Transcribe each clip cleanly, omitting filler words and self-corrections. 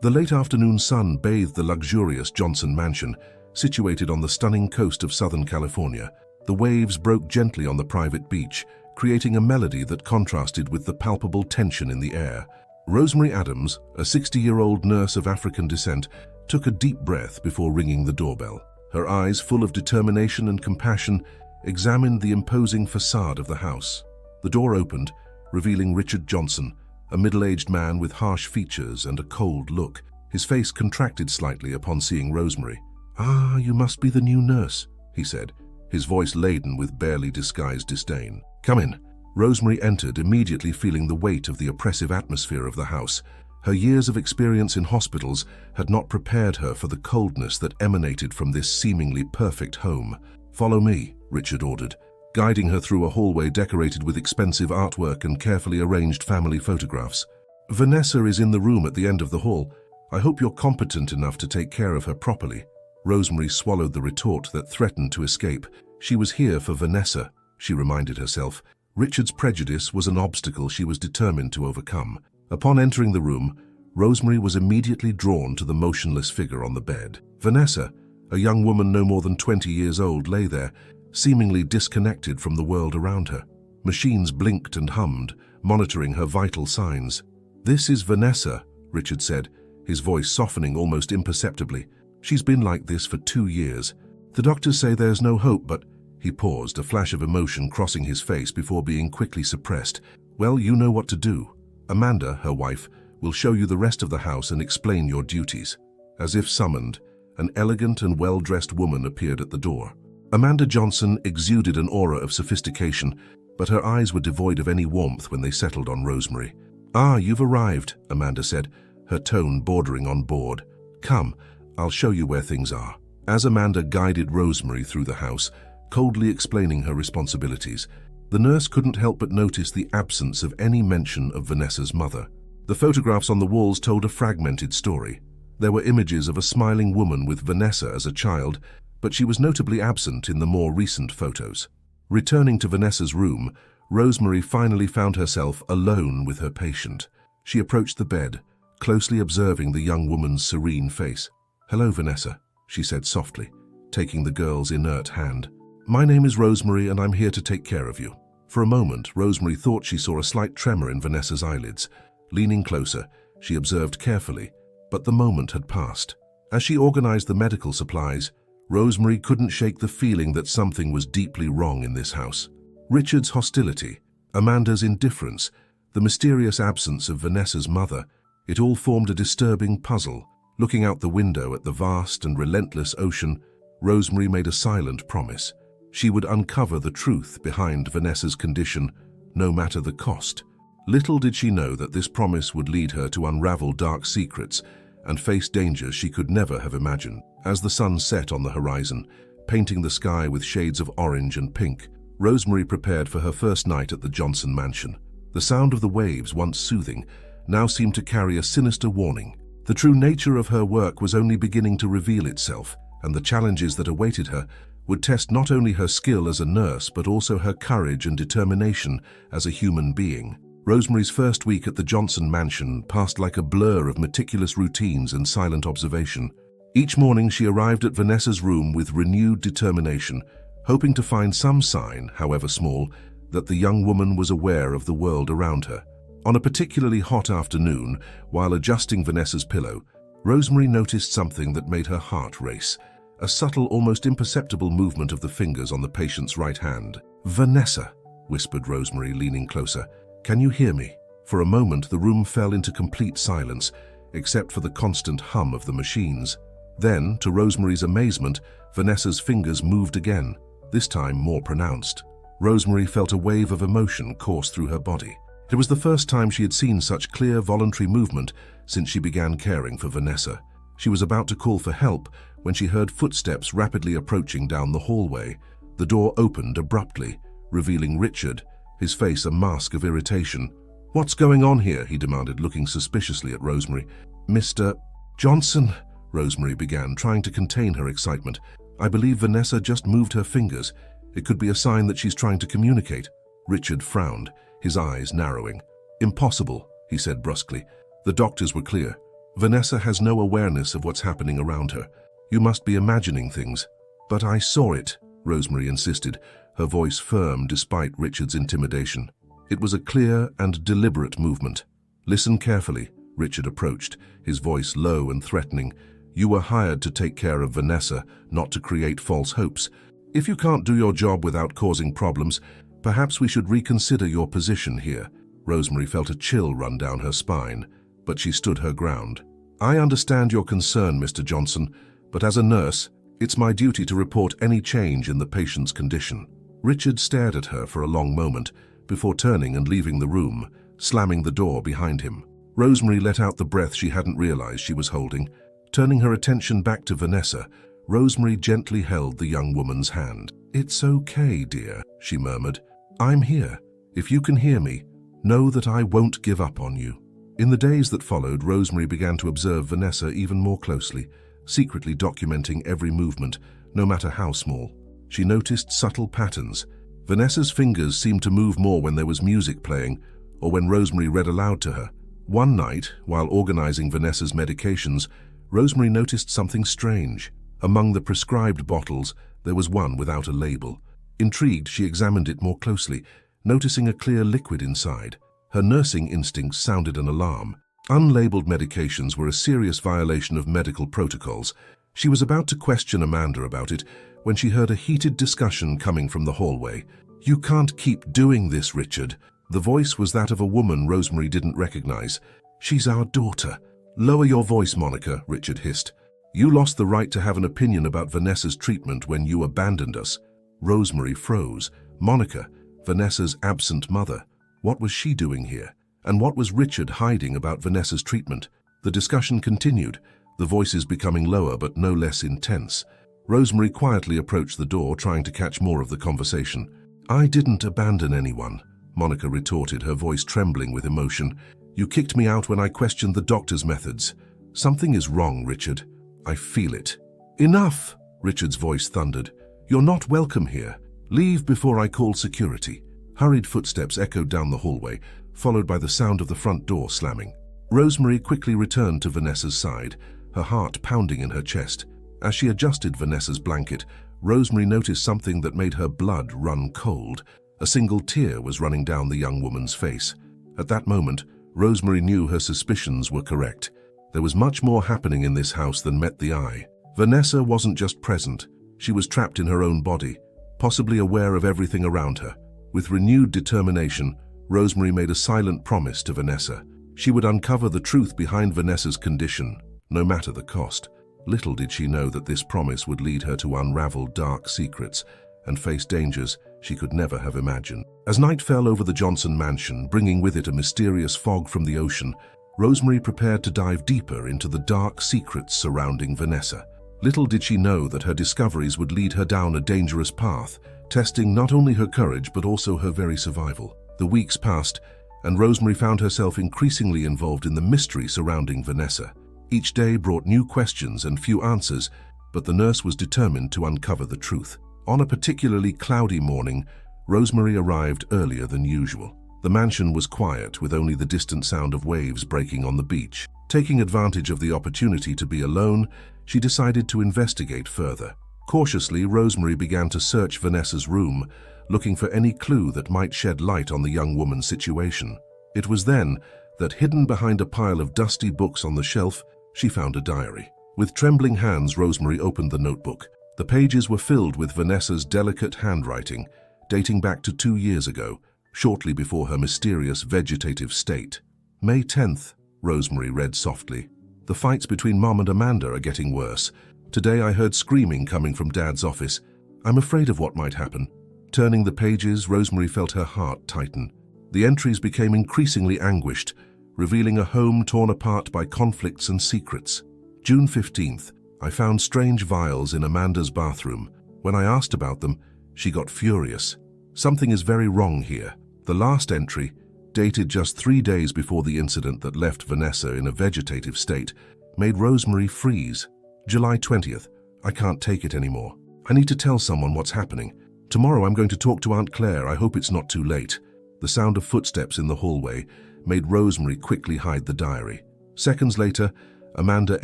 The late afternoon sun bathed the luxurious Johnson mansion, situated on the stunning coast of Southern California. The waves broke gently on the private beach, creating a melody that contrasted with the palpable tension in the air. Rosemary Adams, a 60-year-old nurse of African descent, took a deep breath before ringing the doorbell. Her eyes, full of determination and compassion, examined the imposing facade of the house. The door opened, revealing Richard Johnson, a middle-aged man with harsh features and a cold look. His face contracted slightly upon seeing Rosemary. "Ah, you must be the new nurse," he said, his voice laden with barely disguised disdain. "Come in." Rosemary entered, immediately feeling the weight of the oppressive atmosphere of the house. Her years of experience in hospitals had not prepared her for the coldness that emanated from this seemingly perfect home. "Follow me," Richard ordered, guiding her through a hallway decorated with expensive artwork and carefully arranged family photographs. "Vanessa is in the room at the end of the hall. I hope you're competent enough to take care of her properly." Rosemary swallowed the retort that threatened to escape. She was here for Vanessa, she reminded herself. Richard's prejudice was an obstacle she was determined to overcome. Upon entering the room, Rosemary was immediately drawn to the motionless figure on the bed. Vanessa, a young woman no more than 20 years old, lay there, seemingly disconnected from the world around her. Machines blinked and hummed, monitoring her vital signs. "This is Vanessa," Richard said, his voice softening almost imperceptibly. "She's been like this for 2 years. The doctors say there's no hope, but—" He paused, a flash of emotion crossing his face before being quickly suppressed. "Well, you know what to do. Amanda, her wife, will show you the rest of the house and explain your duties." As if summoned, an elegant and well-dressed woman appeared at the door. Amanda Johnson exuded an aura of sophistication, but her eyes were devoid of any warmth when they settled on Rosemary. "Ah, you've arrived," Amanda said, her tone bordering on bored. "Come, I'll show you where things are." As Amanda guided Rosemary through the house, coldly explaining her responsibilities, the nurse couldn't help but notice the absence of any mention of Vanessa's mother. The photographs on the walls told a fragmented story. There were images of a smiling woman with Vanessa as a child, but she was notably absent in the more recent photos. Returning to Vanessa's room, Rosemary finally found herself alone with her patient. She approached the bed, closely observing the young woman's serene face. "Hello, Vanessa," she said softly, taking the girl's inert hand. "My name is Rosemary and I'm here to take care of you." For a moment, Rosemary thought she saw a slight tremor in Vanessa's eyelids. Leaning closer, she observed carefully, but the moment had passed. As she organized the medical supplies, Rosemary couldn't shake the feeling that something was deeply wrong in this house. Richard's hostility, Amanda's indifference, the mysterious absence of Vanessa's mother, it all formed a disturbing puzzle. Looking out the window at the vast and relentless ocean, Rosemary made a silent promise. She would uncover the truth behind Vanessa's condition, no matter the cost. Little did she know that this promise would lead her to unravel dark secrets and face dangers she could never have imagined. As the sun set on the horizon, painting the sky with shades of orange and pink, Rosemary prepared for her first night at the Johnson mansion. The sound of the waves, once soothing, now seemed to carry a sinister warning. The true nature of her work was only beginning to reveal itself, and the challenges that awaited her would test not only her skill as a nurse but also her courage and determination as a human being. Rosemary's first week at the Johnson mansion passed like a blur of meticulous routines and silent observation. Each morning she arrived at Vanessa's room with renewed determination, hoping to find some sign, however small, that the young woman was aware of the world around her. On a particularly hot afternoon, while adjusting Vanessa's pillow, Rosemary noticed something that made her heart race. A subtle, almost imperceptible movement of the fingers on the patient's right hand. "Vanessa," whispered Rosemary, leaning closer. "Can you hear me?" For a moment, the room fell into complete silence, except for the constant hum of the machines. Then, to Rosemary's amazement, Vanessa's fingers moved again, this time more pronounced. Rosemary felt a wave of emotion course through her body. It was the first time she had seen such clear, voluntary movement since she began caring for Vanessa. She was about to call for help when she heard footsteps rapidly approaching down the hallway. The door opened abruptly, revealing Richard, his face a mask of irritation. "What's going on here?" he demanded, looking suspiciously at Rosemary. "Mr. Johnson," Rosemary began, trying to contain her excitement. "I believe Vanessa just moved her fingers. It could be a sign that she's trying to communicate." Richard frowned, his eyes narrowing. "Impossible," he said brusquely. "The doctors were clear. Vanessa has no awareness of what's happening around her. You must be imagining things. But I saw it, Rosemary insisted, her voice firm despite Richard's intimidation. It was a clear and deliberate movement. Listen carefully, Richard approached, his voice low and threatening. You were hired to take care of Vanessa, not to create false hopes. If you can't do your job without causing problems, perhaps we should reconsider your position here. Rosemary felt a chill run down her spine, but she stood her ground. I understand your concern, Mr. Johnson, but as a nurse, it's my duty to report any change in the patient's condition. Richard stared at her for a long moment before turning and leaving the room, slamming the door behind him. Rosemary let out the breath she hadn't realized she was holding. Turning her attention back to Vanessa, Rosemary gently held the young woman's hand. It's okay, dear, she murmured. I'm here. If you can hear me, know that I won't give up on you. In the days that followed, Rosemary began to observe Vanessa even more closely, secretly documenting every movement, no matter how small. She noticed subtle patterns. Vanessa's fingers seemed to move more when there was music playing or when Rosemary read aloud to her. One night, while organizing Vanessa's medications, Rosemary noticed something strange. Among the prescribed bottles, there was one without a label. Intrigued, she examined it more closely, noticing a clear liquid inside. Her nursing instincts sounded an alarm. Unlabeled medications were a serious violation of medical protocols. She was about to question Amanda about it when she heard a heated discussion coming from the hallway. You can't keep doing this, Richard. The voice was that of a woman Rosemary didn't recognize. She's our daughter. Lower your voice, Monica, Richard hissed. You lost the right to have an opinion about Vanessa's treatment when you abandoned us. Rosemary froze. Monica, Vanessa's absent mother. What was she doing here? And what was Richard hiding about Vanessa's treatment? The discussion continued, the voices becoming lower but no less intense. Rosemary quietly approached the door, trying to catch more of the conversation. I didn't abandon anyone, Monica retorted, her voice trembling with emotion. You kicked me out when I questioned the doctor's methods. Something is wrong, Richard. I feel it. Enough, Richard's voice thundered. You're not welcome here. Leave before I call security. Hurried footsteps echoed down the hallway, followed by the sound of the front door slamming. Rosemary quickly returned to Vanessa's side, her heart pounding in her chest. As she adjusted Vanessa's blanket, Rosemary noticed something that made her blood run cold. A single tear was running down the young woman's face. At that moment, Rosemary knew her suspicions were correct. There was much more happening in this house than met the eye. Vanessa wasn't just present. She was trapped in her own body, possibly aware of everything around her. With renewed determination, Rosemary made a silent promise to Vanessa. She would uncover the truth behind Vanessa's condition, no matter the cost. Little did she know that this promise would lead her to unravel dark secrets and face dangers she could never have imagined. As night fell over the Johnson mansion, bringing with it a mysterious fog from the ocean, Rosemary prepared to dive deeper into the dark secrets surrounding Vanessa. Little did she know that her discoveries would lead her down a dangerous path, testing not only her courage but also her very survival. The weeks passed, and Rosemary found herself increasingly involved in the mystery surrounding Vanessa. Each day brought new questions and few answers, but the nurse was determined to uncover the truth. On a particularly cloudy morning, Rosemary arrived earlier than usual. The mansion was quiet, with only the distant sound of waves breaking on the beach. Taking advantage of the opportunity to be alone, she decided to investigate further. Cautiously, Rosemary began to search Vanessa's room, looking for any clue that might shed light on the young woman's situation. It was then that, hidden behind a pile of dusty books on the shelf, she found a diary. With trembling hands, Rosemary opened the notebook. The pages were filled with Vanessa's delicate handwriting, dating back to 2 years ago, shortly before her mysterious vegetative state. May 10th, Rosemary read softly. The fights between Mom and Amanda are getting worse. Today I heard screaming coming from Dad's office. I'm afraid of what might happen. Turning the pages, Rosemary felt her heart tighten. The entries became increasingly anguished, revealing a home torn apart by conflicts and secrets. June 15th, I found strange vials in Amanda's bathroom. When I asked about them, she got furious. Something is very wrong here. The last entry, dated just 3 days before the incident that left Vanessa in a vegetative state, made Rosemary freeze. July 20th, I can't take it anymore. I need to tell someone what's happening. Tomorrow I'm going to talk to Aunt Claire. I hope it's not too late. The sound of footsteps in the hallway made Rosemary quickly hide the diary. Seconds later, Amanda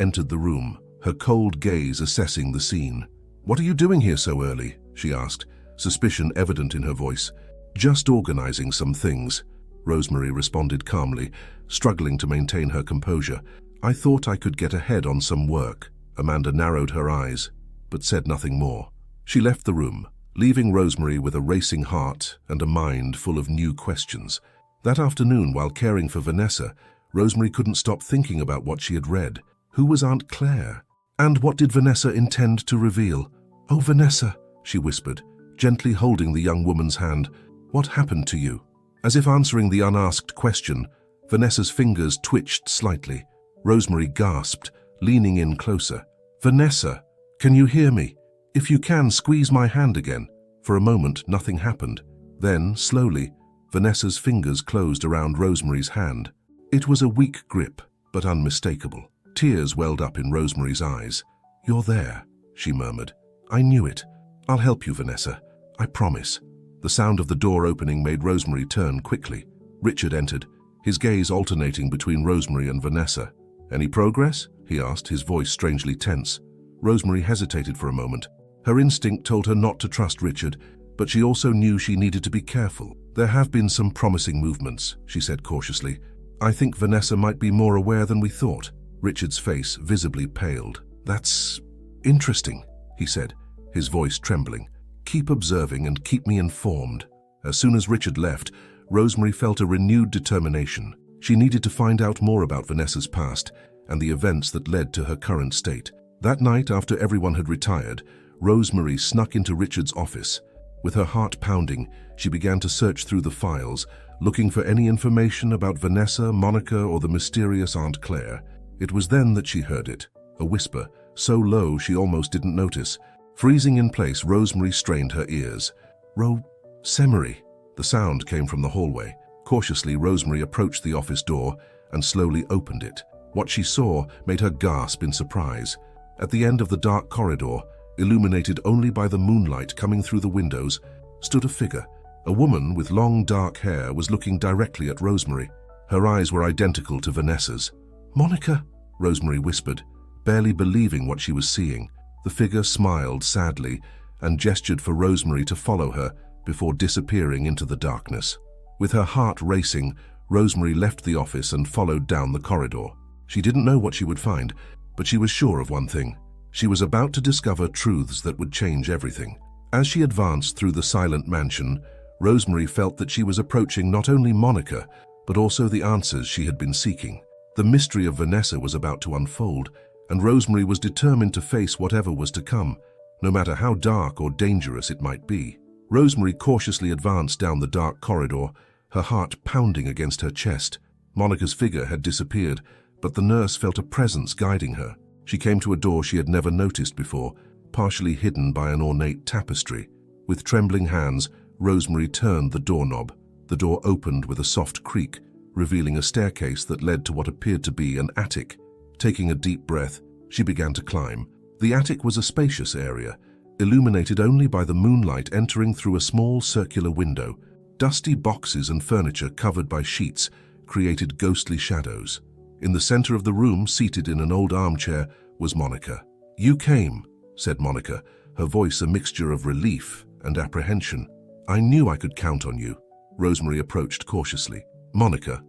entered the room, her cold gaze assessing the scene. "What are you doing here so early?" she asked, suspicion evident in her voice. "Just organizing some things," Rosemary responded calmly, struggling to maintain her composure. "I thought I could get ahead on some work." Amanda narrowed her eyes, but said nothing more. She left the room, leaving Rosemary with a racing heart and a mind full of new questions. That afternoon, while caring for Vanessa, Rosemary couldn't stop thinking about what she had read. Who was Aunt Claire? And what did Vanessa intend to reveal? "Oh, Vanessa," she whispered, gently holding the young woman's hand. "What happened to you?" As if answering the unasked question, Vanessa's fingers twitched slightly. Rosemary gasped, leaning in closer. "Vanessa, can you hear me? If you can, squeeze my hand again." For a moment, nothing happened. Then, slowly, Vanessa's fingers closed around Rosemary's hand. It was a weak grip, but unmistakable. Tears welled up in Rosemary's eyes. "You're there," she murmured. "I knew it. I'll help you, Vanessa. I promise." The sound of the door opening made Rosemary turn quickly. Richard entered, his gaze alternating between Rosemary and Vanessa. "Any progress?" he asked, his voice strangely tense. Rosemary hesitated for a moment. Her instinct told her not to trust Richard, but she also knew she needed to be careful. "There have been some promising movements," she said cautiously. "I think Vanessa might be more aware than we thought." Richard's face visibly paled. "That's interesting," he said, his voice trembling. "Keep observing and keep me informed." As soon as Richard left, Rosemary felt a renewed determination. She needed to find out more about Vanessa's past and the events that led to her current state. That night, after everyone had retired, Rosemary snuck into Richard's office. With her heart pounding, she began to search through the files, looking for any information about Vanessa, Monica, or the mysterious Aunt Claire. It was then that she heard it, a whisper, so low she almost didn't notice. Freezing in place, Rosemary strained her ears. "Rosemary." The sound came from the hallway. Cautiously, Rosemary approached the office door and slowly opened it. What she saw made her gasp in surprise. At the end of the dark corridor, illuminated only by the moonlight coming through the windows, stood a figure. A woman with long dark hair was looking directly at Rosemary. Her eyes were identical to Vanessa's. "Monica," Rosemary whispered, barely believing what she was seeing. The figure smiled sadly and gestured for Rosemary to follow her before disappearing into the darkness. With her heart racing, Rosemary left the office and followed down the corridor. She didn't know what she would find, but she was sure of one thing. She was about to discover truths that would change everything. As she advanced through the silent mansion, Rosemary felt that she was approaching not only Monica, but also the answers she had been seeking. The mystery of Vanessa was about to unfold, and Rosemary was determined to face whatever was to come, no matter how dark or dangerous it might be. Rosemary cautiously advanced down the dark corridor, her heart pounding against her chest. Monica's figure had disappeared, but the nurse felt a presence guiding her. She came to a door she had never noticed before, partially hidden by an ornate tapestry. With trembling hands, Rosemary turned the doorknob. The door opened with a soft creak, revealing a staircase that led to what appeared to be an attic. Taking a deep breath, she began to climb. The attic was a spacious area, illuminated only by the moonlight entering through a small circular window. Dusty boxes and furniture covered by sheets created ghostly shadows. In the center of the room, seated in an old armchair, was Monica. "You came," said Monica, her voice a mixture of relief and apprehension. "I knew I could count on you." Rosemary approached cautiously. "Monica,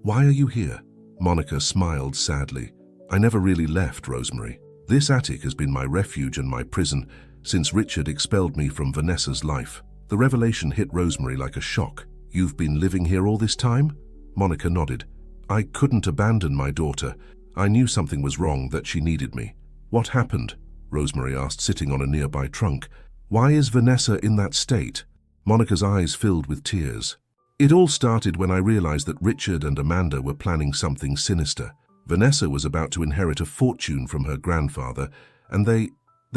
why are you here?" Monica smiled sadly. "I never really left, Rosemary. This attic has been my refuge and my prison since Richard expelled me from Vanessa's life." The revelation hit Rosemary like a shock. "You've been living here all this time?" Monica nodded. "I couldn't abandon my daughter. I knew something was wrong, that she needed me." "What happened?" Rosemary asked, sitting on a nearby trunk. "Why is Vanessa in that state?" Monica's eyes filled with tears. "It all started when I realized that Richard and Amanda were planning something sinister. Vanessa was about to inherit a fortune from her grandfather, and they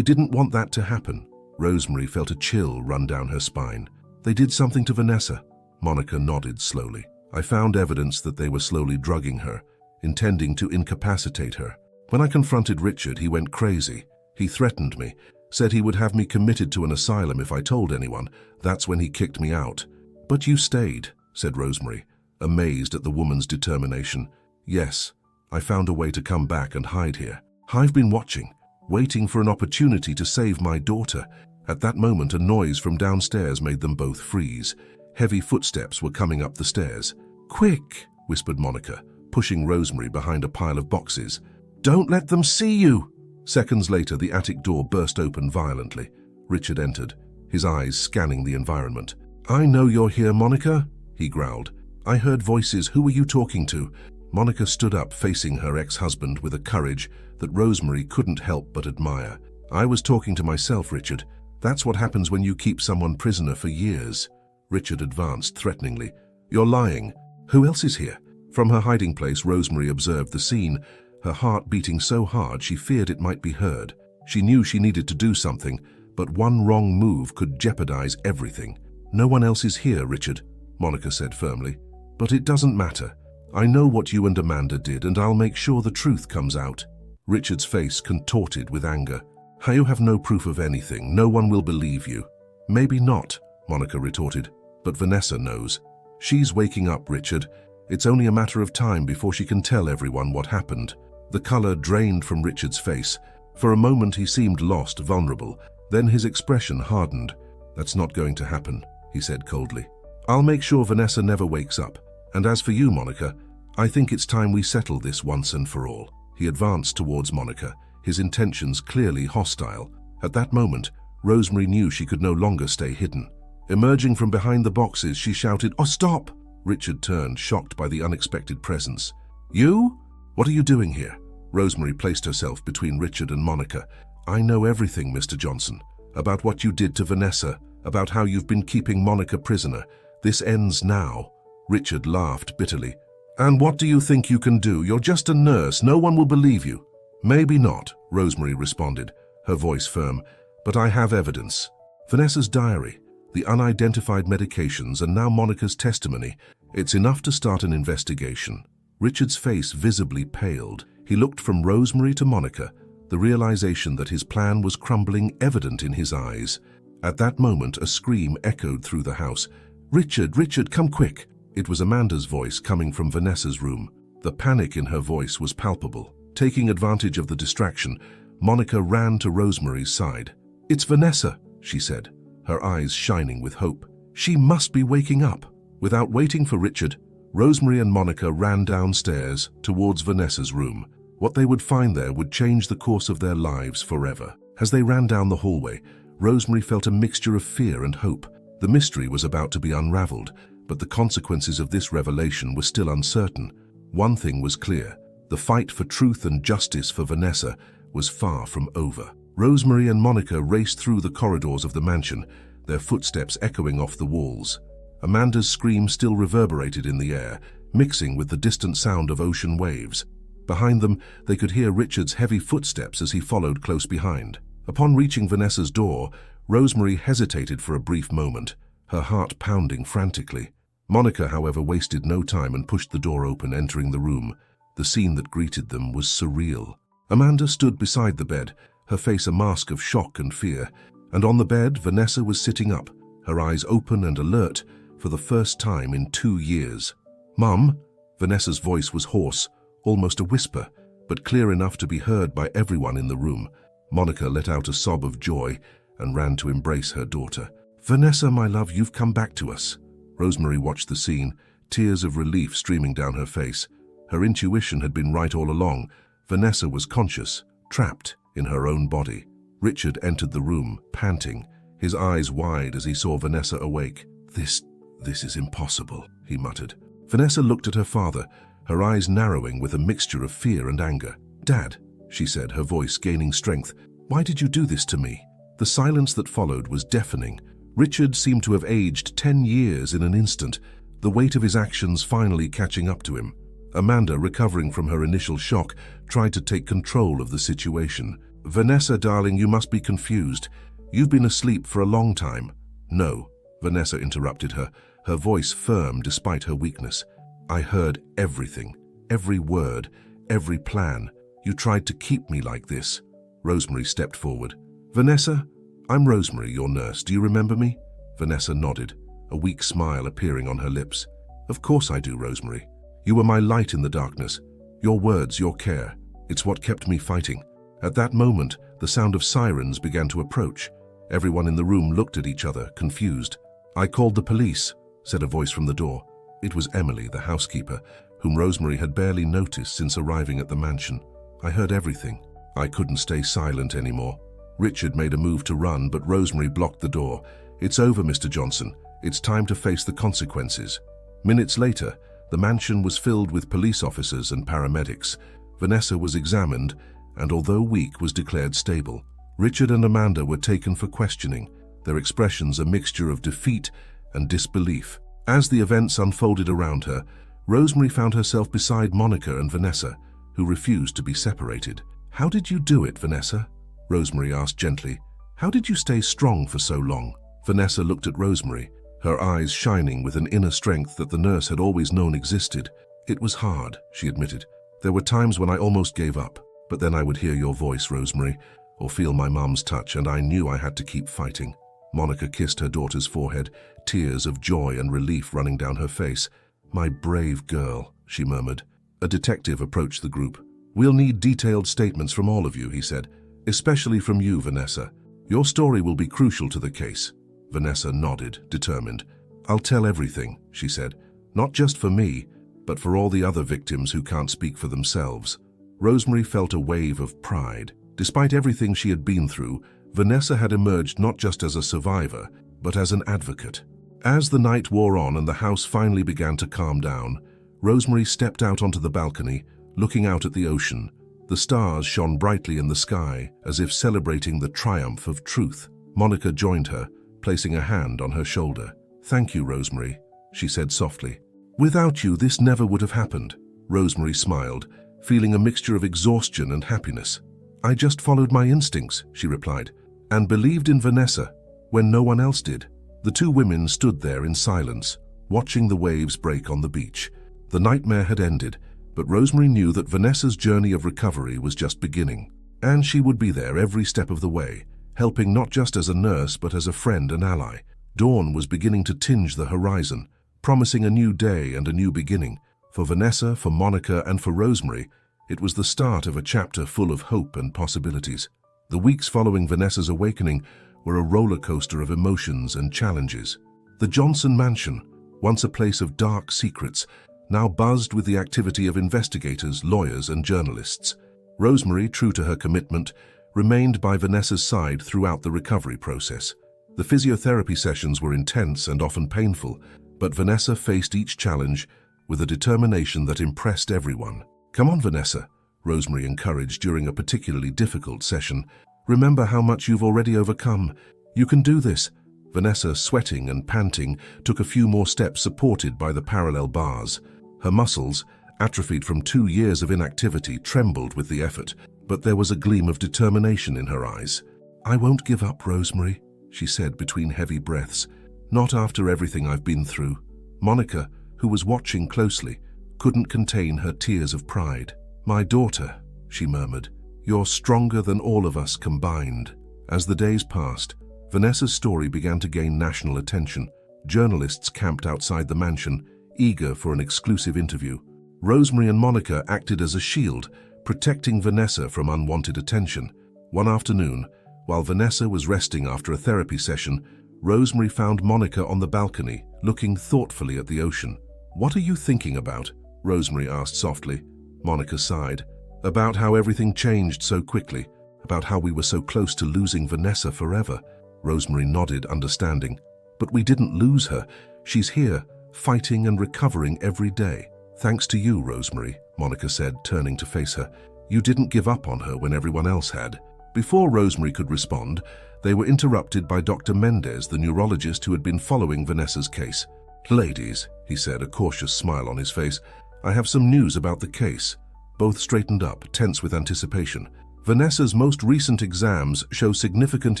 didn't want that to happen." Rosemary felt a chill run down her spine. "They did something to Vanessa?" Monica nodded slowly. "I found evidence that they were slowly drugging her, intending to incapacitate her. When I confronted Richard, he went crazy. He threatened me, said he would have me committed to an asylum if I told anyone. That's when he kicked me out." "But you stayed," said Rosemary, amazed at the woman's determination. "Yes, I found a way to come back and hide here. I've been watching, waiting for an opportunity to save my daughter. At that moment, a noise from downstairs made them both freeze. Heavy footsteps were coming up the stairs. "Quick," whispered Monica, pushing Rosemary behind a pile of boxes. "Don't let them see you!" Seconds later, the attic door burst open violently. Richard entered, his eyes scanning the environment. "I know you're here, Monica," he growled. "I heard voices. Who were you talking to?" Monica stood up, facing her ex-husband with a courage that Rosemary couldn't help but admire. "I was talking to myself, Richard. That's what happens when you keep someone prisoner for years." Richard advanced threateningly. "You're lying. Who else is here?" From her hiding place, Rosemary observed the scene, her heart beating so hard she feared it might be heard. She knew she needed to do something, but one wrong move could jeopardize everything. "No one else is here, Richard," Monica said firmly. "But it doesn't matter. I know what you and Amanda did, and I'll make sure the truth comes out." Richard's face contorted with anger. "You have no proof of anything. No one will believe you." "Maybe not," Monica retorted, "but Vanessa knows. She's waking up, Richard. It's only a matter of time before she can tell everyone what happened." The color drained from Richard's face. For a moment he seemed lost, vulnerable. Then his expression hardened. "That's not going to happen," he said coldly. "I'll make sure Vanessa never wakes up. And as for you, Monica, I think it's time we settle this once and for all." He advanced towards Monica, his intentions clearly hostile. At that moment, Rosemary knew she could no longer stay hidden. Emerging from behind the boxes, she shouted, "Oh, stop!" Richard turned, shocked by the unexpected presence. "You? What are you doing here?" Rosemary placed herself between Richard and Monica. "I know everything, Mr. Johnson, about what you did to Vanessa, about how you've been keeping Monica prisoner. This ends now." Richard laughed bitterly. "And what do you think you can do? You're just a nurse. No one will believe you." "Maybe not," Rosemary responded, her voice firm, "but I have evidence. Vanessa's diary, the unidentified medications, and now Monica's testimony. It's enough to start an investigation." Richard's face visibly paled. He looked from Rosemary to Monica, the realization that his plan was crumbling evident in his eyes. At that moment, a scream echoed through the house. "Richard, Richard, come quick!" It was Amanda's voice coming from Vanessa's room. The panic in her voice was palpable. Taking advantage of the distraction, Monica ran to Rosemary's side. "It's Vanessa," she said, her eyes shining with hope. "She must be waking up." Without waiting for Richard, Rosemary and Monica ran downstairs towards Vanessa's room. What they would find there would change the course of their lives forever. As they ran down the hallway, Rosemary felt a mixture of fear and hope. The mystery was about to be unraveled, but the consequences of this revelation were still uncertain. One thing was clear: the fight for truth and justice for Vanessa was far from over. Rosemary and Monica raced through the corridors of the mansion, their footsteps echoing off the walls. Amanda's scream still reverberated in the air, mixing with the distant sound of ocean waves. Behind them, they could hear Richard's heavy footsteps as he followed close behind. Upon reaching Vanessa's door, Rosemary hesitated for a brief moment, her heart pounding frantically. Monica, however, wasted no time and pushed the door open, entering the room. The scene that greeted them was surreal. Amanda stood beside the bed, her face a mask of shock and fear, and on the bed, Vanessa was sitting up, her eyes open and alert for the first time in 2 years. "Mum?" Vanessa's voice was hoarse, almost a whisper, but clear enough to be heard by everyone in the room. Monica let out a sob of joy and ran to embrace her daughter. "Vanessa, my love, you've come back to us." Rosemary watched the scene, tears of relief streaming down her face. Her intuition had been right all along. Vanessa was conscious, trapped in her own body. Richard entered the room, panting, his eyes wide as he saw Vanessa awake. This is impossible," he muttered. Vanessa looked at her father, her eyes narrowing with a mixture of fear and anger. "Dad," she said, her voice gaining strength, "why did you do this to me?" The silence that followed was deafening. Richard seemed to have aged 10 years in an instant, the weight of his actions finally catching up to him. Amanda, recovering from her initial shock, tried to take control of the situation. "Vanessa, darling, you must be confused. You've been asleep for a long time." "No," Vanessa interrupted her, her voice firm despite her weakness. "I heard everything, every word, every plan. You tried to keep me like this." Rosemary stepped forward. "Vanessa, I'm Rosemary, your nurse. Do you remember me?" Vanessa nodded, a weak smile appearing on her lips. "Of course I do, Rosemary. You were my light in the darkness. Your words, your care. It's what kept me fighting. At that moment, the sound of sirens began to approach. Everyone in the room looked at each other, confused. I called the police, said a voice from the door. It was Emily, the housekeeper, whom Rosemary had barely noticed since arriving at the mansion. I heard everything. I couldn't stay silent anymore. Richard made a move to run, but Rosemary blocked the door. It's over, Mr. Johnson. It's time to face the consequences. Minutes later, the mansion was filled with police officers and paramedics. Vanessa was examined, and although weak, was declared stable. Richard and Amanda were taken for questioning, their expressions a mixture of defeat and disbelief. As the events unfolded around her, Rosemary found herself beside Monica and Vanessa, who refused to be separated. "How did you do it, Vanessa?" Rosemary asked gently. "How did you stay strong for so long?" Vanessa looked at Rosemary, her eyes shining with an inner strength that the nurse had always known existed. "It was hard," she admitted. "There were times when I almost gave up, but then I would hear your voice, Rosemary, or feel my mum's touch, and I knew I had to keep fighting." Monica kissed her daughter's forehead, tears of joy and relief running down her face. "My brave girl," she murmured. A detective approached the group. "We'll need detailed statements from all of you," he said, "especially from you, Vanessa. Your story will be crucial to the case." Vanessa nodded, determined. "I'll tell everything," she said, "not just for me, but for all the other victims who can't speak for themselves." Rosemary felt a wave of pride. Despite everything she had been through, Vanessa had emerged not just as a survivor, but as an advocate. As the night wore on and the house finally began to calm down, Rosemary stepped out onto the balcony, looking out at the ocean. The stars shone brightly in the sky, as if celebrating the triumph of truth. Monica joined her, placing a hand on her shoulder. "Thank you, Rosemary," she said softly. "Without you, this never would have happened." Rosemary smiled, feeling a mixture of exhaustion and happiness. "I just followed my instincts," she replied, "and believed in Vanessa when no one else did." The two women stood there in silence, watching the waves break on the beach. The nightmare had ended, but Rosemary knew that Vanessa's journey of recovery was just beginning, and she would be there every step of the way, helping not just as a nurse but as a friend and ally. Dawn was beginning to tinge the horizon, promising a new day and a new beginning. For Vanessa, for Monica, and for Rosemary, it was the start of a chapter full of hope and possibilities. The weeks following Vanessa's awakening were a roller coaster of emotions and challenges. The Johnson mansion, once a place of dark secrets, now buzzed with the activity of investigators, lawyers, and journalists. Rosemary, true to her commitment, remained by Vanessa's side throughout the recovery process. The physiotherapy sessions were intense and often painful, but Vanessa faced each challenge with a determination that impressed everyone. "Come on, Vanessa," Rosemary encouraged during a particularly difficult session. "Remember how much you've already overcome. You can do this." Vanessa, sweating and panting, took a few more steps supported by the parallel bars. Her muscles, atrophied from 2 years of inactivity, trembled with the effort, but there was a gleam of determination in her eyes. "I won't give up, Rosemary," she said between heavy breaths. "Not after everything I've been through." Monica, who was watching closely, couldn't contain her tears of pride. "My daughter," she murmured, "you're stronger than all of us combined." As the days passed, Vanessa's story began to gain national attention. Journalists camped outside the mansion, eager for an exclusive interview. Rosemary and Monica acted as a shield, protecting Vanessa from unwanted attention. One afternoon, while Vanessa was resting after a therapy session, Rosemary found Monica on the balcony, looking thoughtfully at the ocean. "What are you thinking about?" Rosemary asked softly. Monica sighed. "About how everything changed so quickly, about how we were so close to losing Vanessa forever." Rosemary nodded, understanding. "But we didn't lose her. She's here, fighting and recovering every day." "Thanks to you, Rosemary," Monica said, turning to face her. "You didn't give up on her when everyone else had." Before Rosemary could respond, they were interrupted by Dr. Mendez, the neurologist who had been following Vanessa's case. "Ladies," he said, a cautious smile on his face, "I have some news about the case." Both straightened up, tense with anticipation. "Vanessa's most recent exams show significant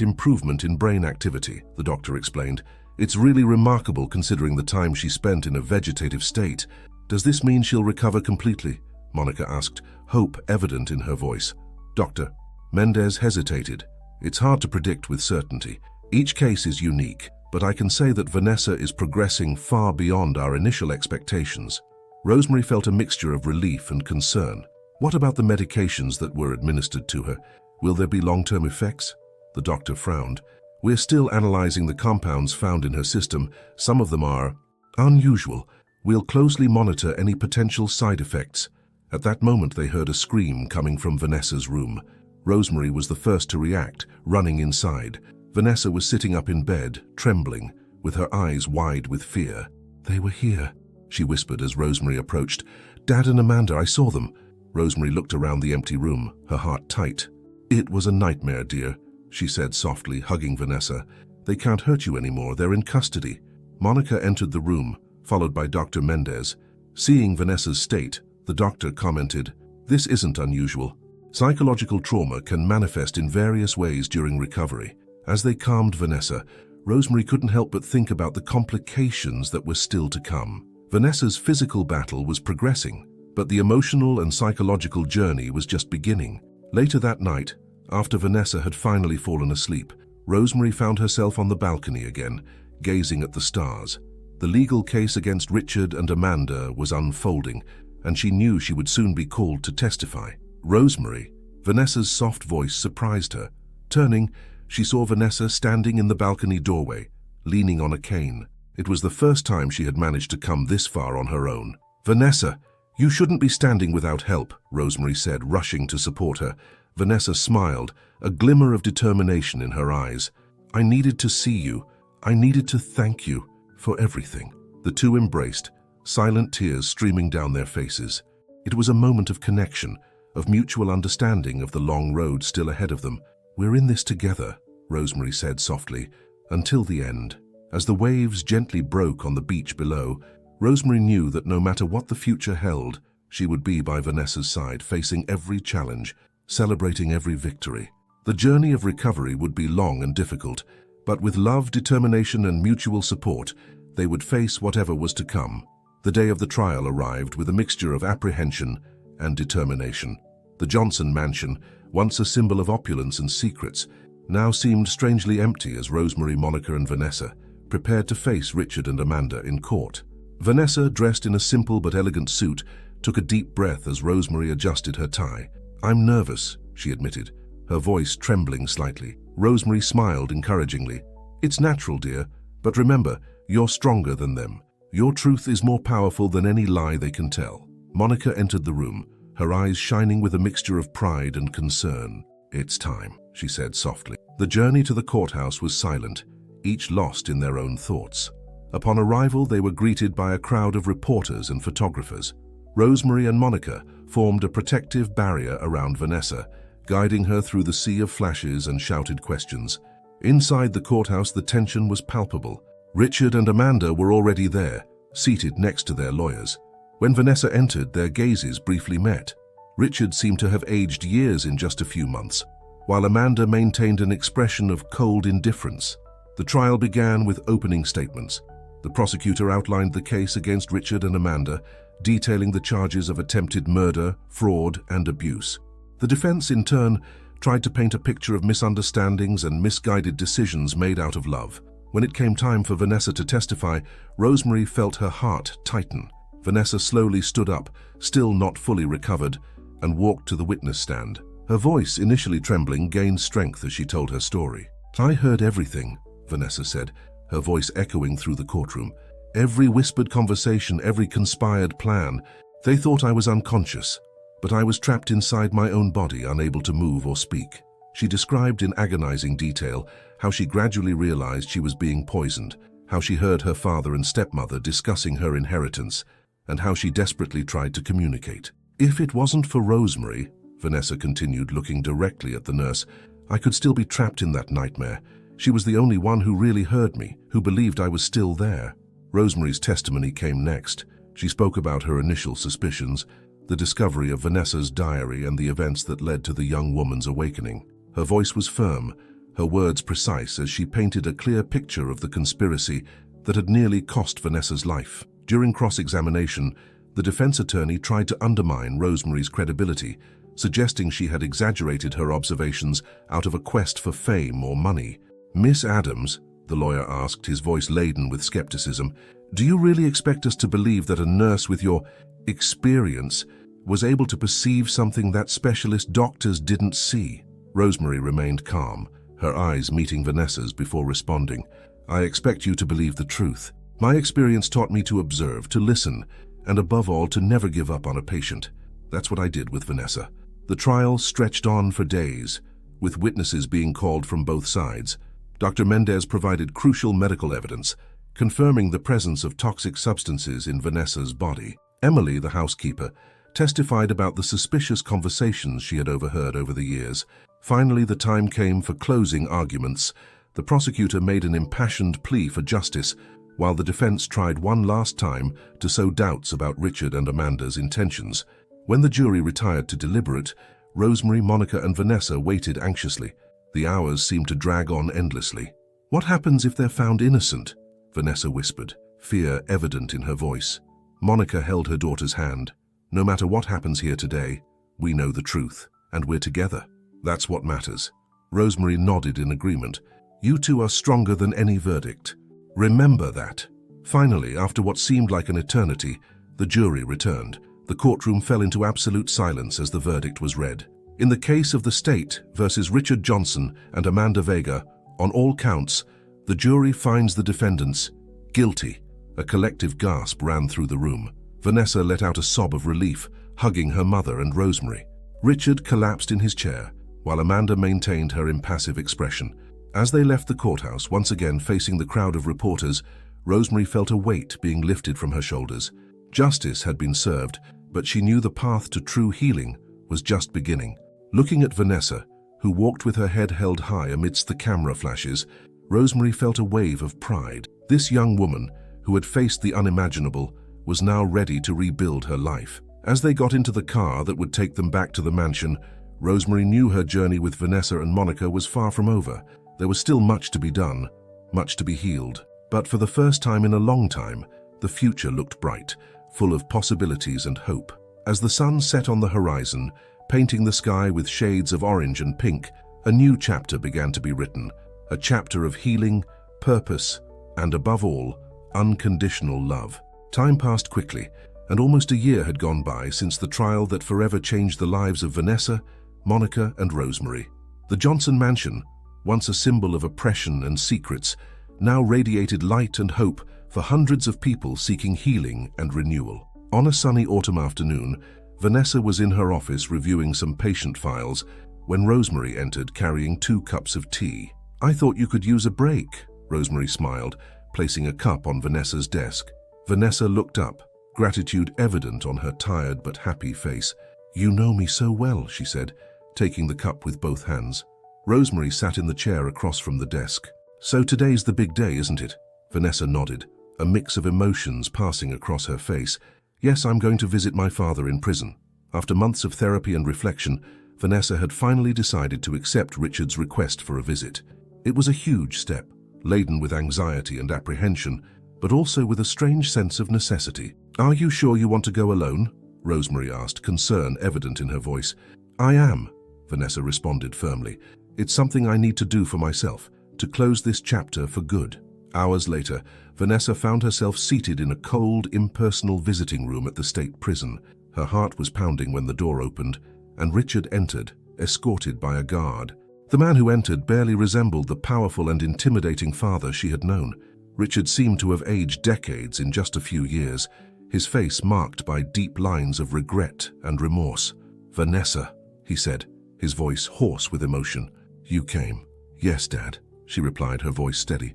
improvement in brain activity," the doctor explained. "It's really remarkable considering the time she spent in a vegetative state." "Does this mean she'll recover completely?" Monica asked, hope evident in her voice. "Doctor." Mendez hesitated. "It's hard to predict with certainty. Each case is unique, but I can say that Vanessa is progressing far beyond our initial expectations." Rosemary felt a mixture of relief and concern. What about the medications that were administered to her? Will there be long-term effects? The doctor frowned. We're still analyzing the compounds found in her system. Some of them are unusual. We'll closely monitor any potential side effects. At that moment, they heard a scream coming from Vanessa's room. Rosemary was the first to react, running inside. Vanessa was sitting up in bed, trembling, with her eyes wide with fear. "They were here," she whispered as Rosemary approached. "Dad and Amanda, I saw them." Rosemary looked around the empty room, her heart tight. "It was a nightmare, dear," she said softly, hugging Vanessa. "They can't hurt you anymore. They're in custody." Monica entered the room, followed by Dr. Mendez. Seeing Vanessa's state, the doctor commented, "This isn't unusual. Psychological trauma can manifest in various ways during recovery." As they calmed Vanessa, Rosemary couldn't help but think about the complications that were still to come. Vanessa's physical battle was progressing, but the emotional and psychological journey was just beginning. Later that night, after Vanessa had finally fallen asleep, Rosemary found herself on the balcony again, gazing at the stars. The legal case against Richard and Amanda was unfolding, and she knew she would soon be called to testify. "Rosemary," Vanessa's soft voice surprised her. Turning, she saw Vanessa standing in the balcony doorway, leaning on a cane. It was the first time she had managed to come this far on her own. "Vanessa, you shouldn't be standing without help," Rosemary said, rushing to support her. Vanessa smiled, a glimmer of determination in her eyes. "I needed to see you. I needed to thank you for everything." The two embraced, silent tears streaming down their faces. It was a moment of connection, of mutual understanding of the long road still ahead of them. "We're in this together," Rosemary said softly, "until the end." As the waves gently broke on the beach below, Rosemary knew that no matter what the future held, she would be by Vanessa's side, facing every challenge, celebrating every victory. The journey of recovery would be long and difficult, but with love, determination, and mutual support, they would face whatever was to come. The day of the trial arrived with a mixture of apprehension and determination. The Johnson mansion, once a symbol of opulence and secrets, now seemed strangely empty as Rosemary, Monica, and Vanessa prepared to face Richard and Amanda in court. Vanessa, dressed in a simple but elegant suit, took a deep breath as Rosemary adjusted her tie. "I'm nervous," she admitted, her voice trembling slightly. Rosemary smiled encouragingly. "It's natural, dear, but remember, you're stronger than them. Your truth is more powerful than any lie they can tell." Monica entered the room, her eyes shining with a mixture of pride and concern. "It's time," she said softly. The journey to the courthouse was silent, each lost in their own thoughts. Upon arrival, they were greeted by a crowd of reporters and photographers. Rosemary and Monica formed a protective barrier around Vanessa, guiding her through the sea of flashes and shouted questions. Inside the courthouse, the tension was palpable. Richard and Amanda were already there, seated next to their lawyers. When Vanessa entered, their gazes briefly met. Richard seemed to have aged years in just a few months, while Amanda maintained an expression of cold indifference. The trial began with opening statements. The prosecutor outlined the case against Richard and Amanda, detailing the charges of attempted murder, fraud, and abuse. The defense, in turn, tried to paint a picture of misunderstandings and misguided decisions made out of love. When it came time for Vanessa to testify, Rosemary felt her heart tighten. Vanessa slowly stood up, still not fully recovered, and walked to the witness stand. Her voice, initially trembling, gained strength as she told her story. "I heard everything," Vanessa said, her voice echoing through the courtroom. "Every whispered conversation, every conspired plan. They thought I was unconscious, but I was trapped inside my own body, unable to move or speak." She described in agonizing detail how she gradually realized she was being poisoned, how she heard her father and stepmother discussing her inheritance, and how she desperately tried to communicate. "If it wasn't for Rosemary," Vanessa continued, looking directly at the nurse, "I could still be trapped in that nightmare. She was the only one who really heard me, who believed I was still there." Rosemary's testimony came next. She spoke about her initial suspicions, the discovery of Vanessa's diary, and the events that led to the young woman's awakening. Her voice was firm, her words precise, as she painted a clear picture of the conspiracy that had nearly cost Vanessa's life. During cross-examination, the defense attorney tried to undermine Rosemary's credibility, suggesting she had exaggerated her observations out of a quest for fame or money. "Miss Adams," the lawyer asked, his voice laden with skepticism, "do you really expect us to believe that a nurse with your experience, was able to perceive something that specialist doctors didn't see. Rosemary remained calm, her eyes meeting Vanessa's before responding. I expect you to believe the truth. My experience taught me to observe, to listen, and above all, to never give up on a patient. That's what I did with Vanessa. The trial stretched on for days, with witnesses being called from both sides. Dr. Mendez provided crucial medical evidence, confirming the presence of toxic substances in Vanessa's body. Emily, the housekeeper, testified about the suspicious conversations she had overheard over the years. Finally, the time came for closing arguments. The prosecutor made an impassioned plea for justice, while the defense tried one last time to sow doubts about Richard and Amanda's intentions. When the jury retired to deliberate, Rosemary, Monica, and Vanessa waited anxiously. The hours seemed to drag on endlessly. What happens if they're found innocent? Vanessa whispered, fear evident in her voice. Monica held her daughter's hand. No matter what happens here today, we know the truth, and we're together. That's what matters. Rosemary nodded in agreement. You two are stronger than any verdict. Remember that. Finally, after what seemed like an eternity, the jury returned. The courtroom fell into absolute silence as the verdict was read. In the case of the state versus Richard Johnson and Amanda Vega, on all counts, the jury finds the defendants guilty. A collective gasp ran through the room. Vanessa let out a sob of relief, hugging her mother and Rosemary. Richard collapsed in his chair, while Amanda maintained her impassive expression. As they left the courthouse, once again facing the crowd of reporters, Rosemary felt a weight being lifted from her shoulders. Justice had been served, but she knew the path to true healing was just beginning. Looking at Vanessa, who walked with her head held high amidst the camera flashes, Rosemary felt a wave of pride. This young woman, who had faced the unimaginable, was now ready to rebuild her life. As they got into the car that would take them back to the mansion, Rosemary knew her journey with Vanessa and Monica was far from over. There was still much to be done, much to be healed. But for the first time in a long time, the future looked bright, full of possibilities and hope. As the sun set on the horizon, painting the sky with shades of orange and pink, a new chapter began to be written. A chapter of healing, purpose, and above all, unconditional love. Time passed quickly, and almost a year had gone by since the trial that forever changed the lives of Vanessa, Monica, and Rosemary. The Johnson mansion, once a symbol of oppression and secrets, now radiated light and hope for hundreds of people seeking healing and renewal. On a sunny autumn afternoon, Vanessa was in her office reviewing some patient files when Rosemary entered carrying 2 cups of tea. I thought you could use a break, Rosemary smiled, placing a cup on Vanessa's desk. Vanessa looked up, gratitude evident on her tired but happy face. You know me so well, she said, taking the cup with both hands. Rosemary sat in the chair across from the desk. So today's the big day, isn't it? Vanessa nodded, a mix of emotions passing across her face. Yes, I'm going to visit my father in prison. After months of therapy and reflection, Vanessa had finally decided to accept Richard's request for a visit. It was a huge step, laden with anxiety and apprehension, but also with a strange sense of necessity. Are you sure you want to go alone? Rosemary asked, concern evident in her voice. I am, Vanessa responded firmly. It's something I need to do for myself, to close this chapter for good. Hours later, Vanessa found herself seated in a cold, impersonal visiting room at the state prison. Her heart was pounding when the door opened, and Richard entered, escorted by a guard. The man who entered barely resembled the powerful and intimidating father she had known. Richard seemed to have aged decades in just a few years, his face marked by deep lines of regret and remorse. Vanessa, he said, his voice hoarse with emotion. You came. Yes, Dad, she replied, her voice steady.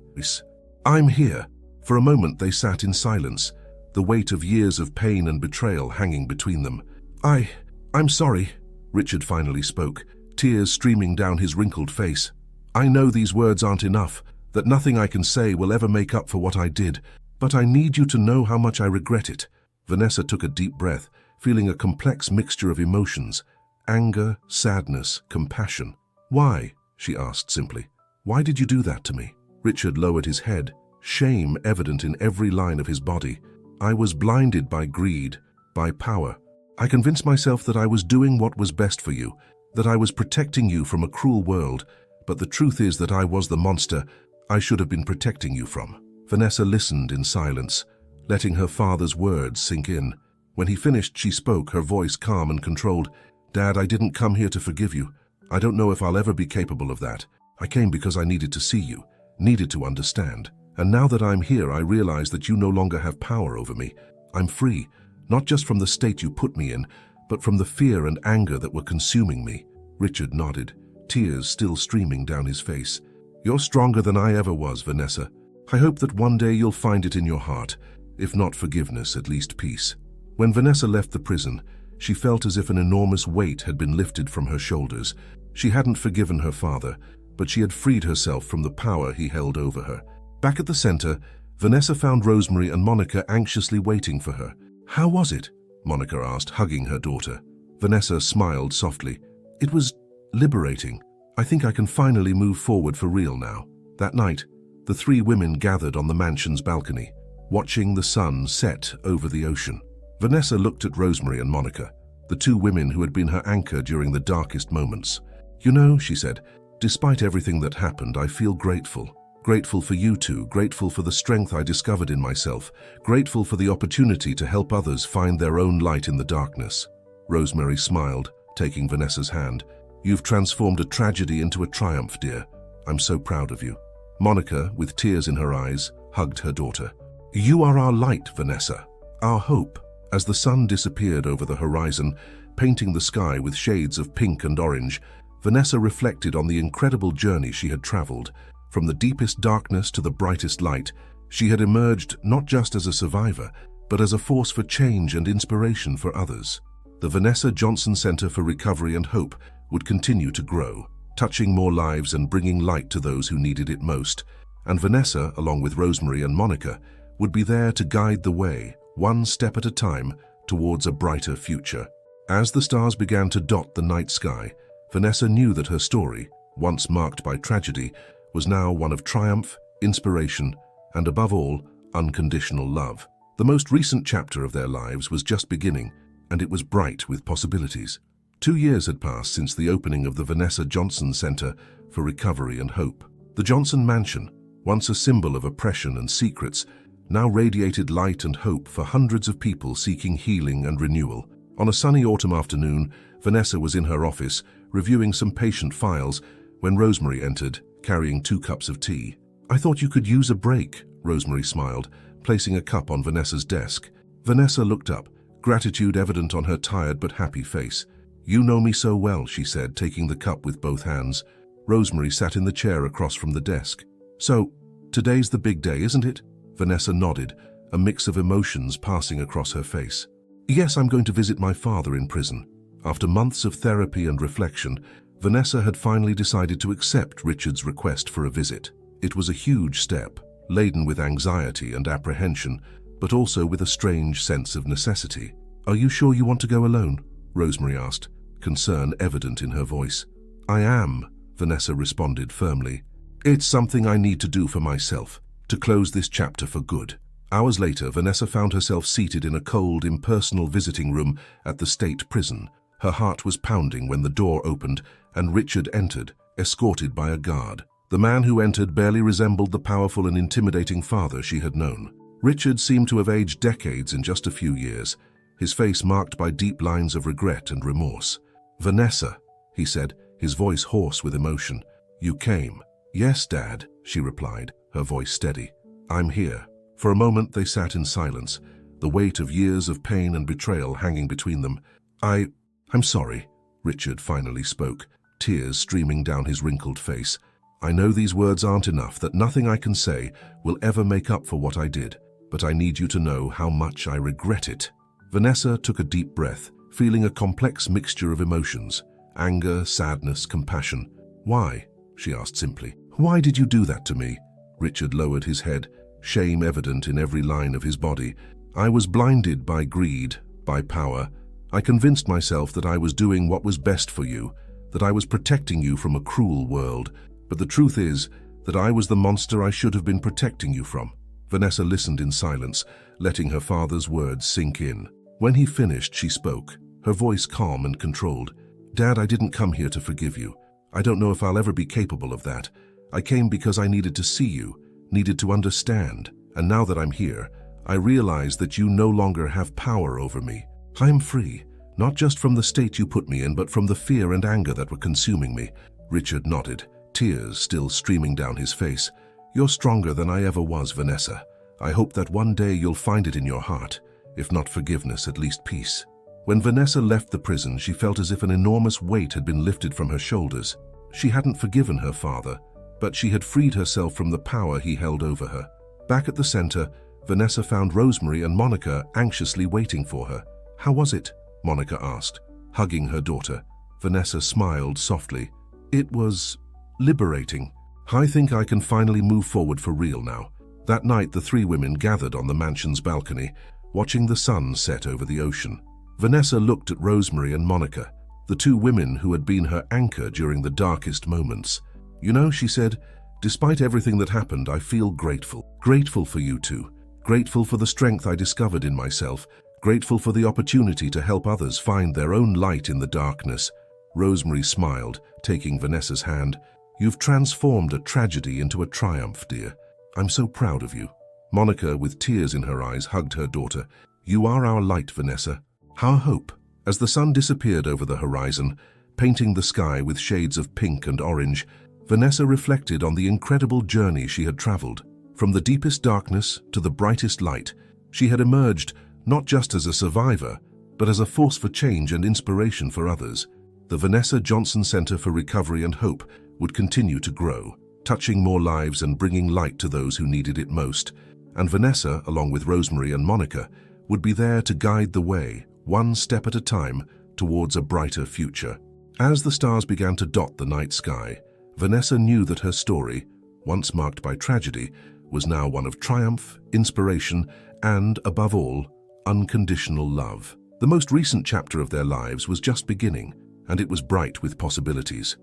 I'm here. For a moment they sat in silence, the weight of years of pain and betrayal hanging between them. I'm sorry, Richard finally spoke, tears streaming down his wrinkled face. I know these words aren't enough, that nothing I can say will ever make up for what I did, but I need you to know how much I regret it. Vanessa took a deep breath, feeling a complex mixture of emotions, anger, sadness, compassion. Why? She asked simply. Why did you do that to me? Richard lowered his head, shame evident in every line of his body. I was blinded by greed, by power. I convinced myself that I was doing what was best for you, that I was protecting you from a cruel world, but the truth is that I was the monster I should have been protecting you from. Vanessa listened in silence, letting her father's words sink in. When he finished, she spoke, her voice calm and controlled. "Dad, I didn't come here to forgive you. I don't know if I'll ever be capable of that. I came because I needed to see you, needed to understand. And now that I'm here, I realize that you no longer have power over me. I'm free, not just from the state you put me in, but from the fear and anger that were consuming me." Richard nodded, tears still streaming down his face. "You're stronger than I ever was, Vanessa. I hope that one day you'll find it in your heart, if not forgiveness, at least peace." When Vanessa left the prison, she felt as if an enormous weight had been lifted from her shoulders. She hadn't forgiven her father, but she had freed herself from the power he held over her. Back at the center, Vanessa found Rosemary and Monica anxiously waiting for her. "How was it?" Monica asked, hugging her daughter. Vanessa smiled softly. "It was liberating. I think I can finally move forward for real now." That night, the three women gathered on the mansion's balcony, watching the sun set over the ocean. Vanessa looked at Rosemary and Monica, the two women who had been her anchor during the darkest moments. "You know," she said, "despite everything that happened, I feel grateful. Grateful for you two, grateful for the strength I discovered in myself, grateful for the opportunity to help others find their own light in the darkness." Rosemary smiled, taking Vanessa's hand. "You've transformed a tragedy into a triumph, dear. I'm so proud of you." Monica, with tears in her eyes, hugged her daughter. "You are our light, Vanessa, our hope." As the sun disappeared over the horizon, painting the sky with shades of pink and orange, Vanessa reflected on the incredible journey she had traveled. From the deepest darkness to the brightest light, she had emerged not just as a survivor, but as a force for change and inspiration for others. The Vanessa Johnson Center for Recovery and Hope would continue to grow, touching more lives and bringing light to those who needed it most. And Vanessa, along with Rosemary and Monica, would be there to guide the way, one step at a time, towards a brighter future. As the stars began to dot the night sky, Vanessa knew that her story, once marked by tragedy, was now one of triumph, inspiration, and above all, unconditional love. The most recent chapter of their lives was just beginning, and it was bright with possibilities. 2 years had passed since the opening of the Vanessa Johnson Center for Recovery and Hope. The Johnson Mansion, once a symbol of oppression and secrets, now radiated light and hope for hundreds of people seeking healing and renewal. On a sunny autumn afternoon, Vanessa was in her office, reviewing some patient files, when Rosemary entered, carrying 2 cups of tea. "I thought you could use a break," Rosemary smiled, placing a cup on Vanessa's desk. Vanessa looked up, gratitude evident on her tired but happy face. "You know me so well," she said, taking the cup with both hands. Rosemary sat in the chair across from the desk. "So, today's the big day, isn't it?" Vanessa nodded, a mix of emotions passing across her face. "Yes, I'm going to visit my father in prison." After months of therapy and reflection, Vanessa had finally decided to accept Richard's request for a visit. It was a huge step, laden with anxiety and apprehension, but also with a strange sense of necessity. "Are you sure you want to go alone?" Rosemary asked, concern evident in her voice. "I am," Vanessa responded firmly. "It's something I need to do for myself, to close this chapter for good." Hours later, Vanessa found herself seated in a cold, impersonal visiting room at the state prison. Her heart was pounding when the door opened and Richard entered, escorted by a guard. The man who entered barely resembled the powerful and intimidating father she had known. Richard seemed to have aged decades in just a few years, his face marked by deep lines of regret and remorse. "Vanessa," he said, his voice hoarse with emotion. "You came." "Yes, Dad," she replied, her voice steady. "I'm here." For a moment they sat in silence, the weight of years of pain and betrayal hanging between them. I'm sorry," Richard finally spoke, tears streaming down his wrinkled face. "I know these words aren't enough, that nothing I can say will ever make up for what I did, but I need you to know how much I regret it." Vanessa took a deep breath, feeling a complex mixture of emotions, anger, sadness, compassion. "Why?" she asked simply. "Why did you do that to me?" Richard lowered his head, shame evident in every line of his body. "I was blinded by greed, by power. I convinced myself that I was doing what was best for you, that I was protecting you from a cruel world. But the truth is that I was the monster I should have been protecting you from." Vanessa listened in silence, letting her father's words sink in. When he finished, she spoke, her voice calm and controlled. "Dad, I didn't come here to forgive you. I don't know if I'll ever be capable of that. I came because I needed to see you, needed to understand, and now that I'm here, I realize that you no longer have power over me. I am free, not just from the state you put me in, but from the fear and anger that were consuming me." Richard nodded, tears still streaming down his face. "You're stronger than I ever was, Vanessa. I hope that one day you'll find it in your heart. If not forgiveness, at least peace." When Vanessa left the prison, she felt as if an enormous weight had been lifted from her shoulders. She hadn't forgiven her father, but she had freed herself from the power he held over her. Back at the center, Vanessa found Rosemary and Monica anxiously waiting for her. "How was it?" Monica asked, hugging her daughter. Vanessa smiled softly. "It was liberating. I think I can finally move forward for real now." That night, the three women gathered on the mansion's balcony, watching the sun set over the ocean. Vanessa looked at Rosemary and Monica, the two women who had been her anchor during the darkest moments. "You know," she said, "despite everything that happened, I feel grateful. Grateful for you two. Grateful for the strength I discovered in myself. Grateful for the opportunity to help others find their own light in the darkness." Rosemary smiled, taking Vanessa's hand. "You've transformed a tragedy into a triumph, dear. I'm so proud of you." Monica, with tears in her eyes, hugged her daughter. "You are our light, Vanessa. Our hope." As the sun disappeared over the horizon, painting the sky with shades of pink and orange, Vanessa reflected on the incredible journey she had traveled. From the deepest darkness to the brightest light, she had emerged not just as a survivor, but as a force for change and inspiration for others. The Vanessa Johnson Center for Recovery and Hope would continue to grow, touching more lives and bringing light to those who needed it most. And Vanessa, along with Rosemary and Monica, would be there to guide the way, one step at a time, towards a brighter future. As the stars began to dot the night sky, Vanessa knew that her story, once marked by tragedy, was now one of triumph, inspiration, and, above all, unconditional love. The most recent chapter of their lives was just beginning, and it was bright with possibilities.